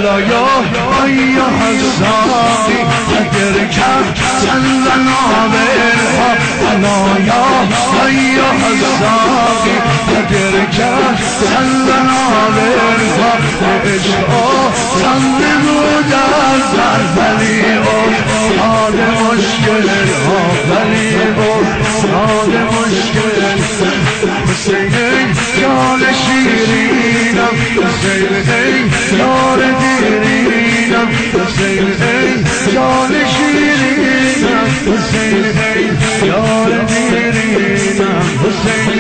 لا یا یا حسابی اگر کرد سندن آبرها لا یا حسابی اگر کرد سندن آبرها عشق سند بود از ولی آد مشکل ها ولی آد مشکل حسین یار شیرینم حسین یار دیرینم حسین یار شیرینم حسین یار دیرینم حسین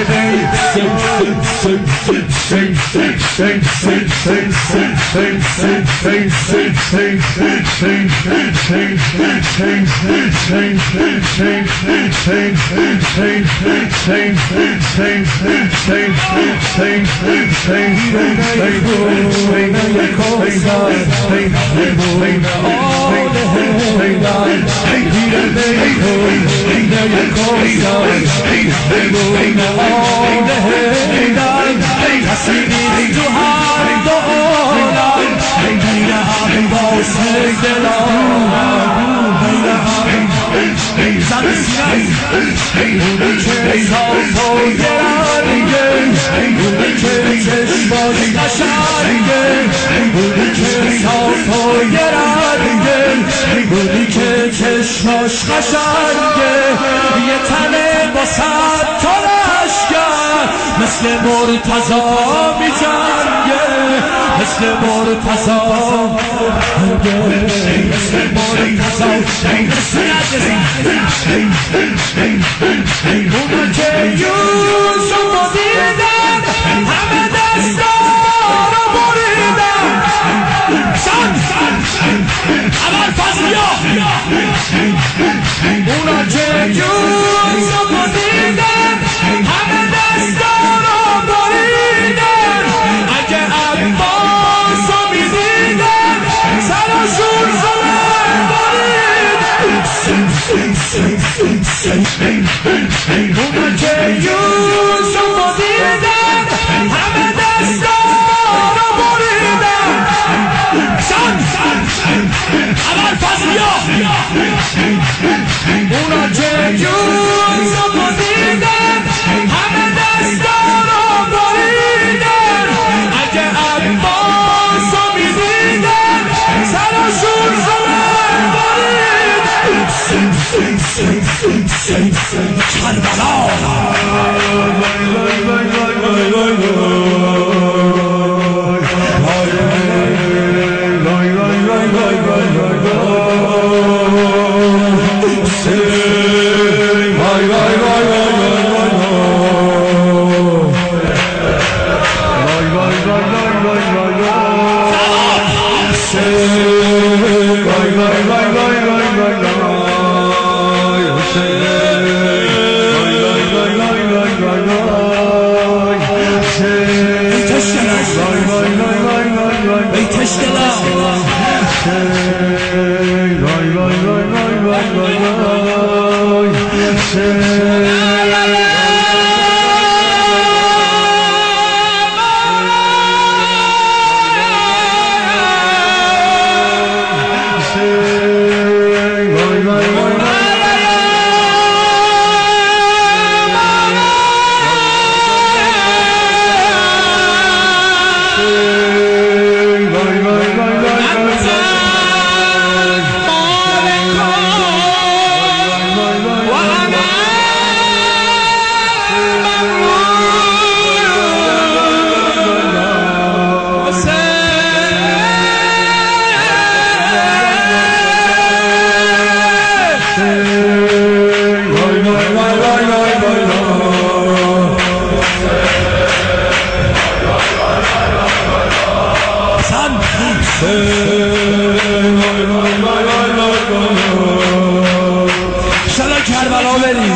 بودی که چشماش قشنگه یه تنه با صد تا لشگر مثل مرتضی میجنگه مثل مرتضی مثل مرتضی اونا که یوسف رو دیدن همه دستا رو بریدن اول فضلیا اونا که یوسف رو دیدن همه دستا رو بریدن اگه عباس رو میدیدن سرشون زمان بریدن اونا که یوسف رو دیدن همه دستا رو بریدن اول فضلیا اونا که یوسف رو دیدن همه دستا رو بریدن اگه عباس رو میدیدن سرشون زمان بریدن کربلا شلا کربلا بریم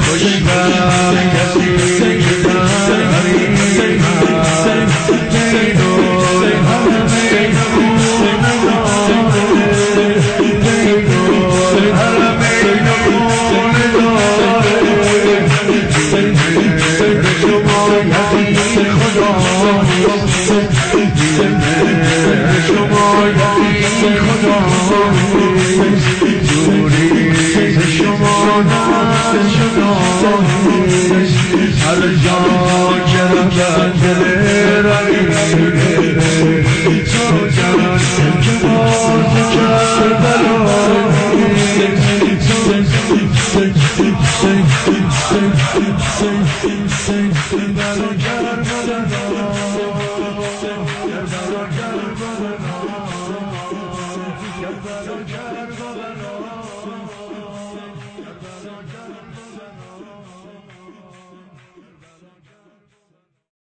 خوش هر جا که رفت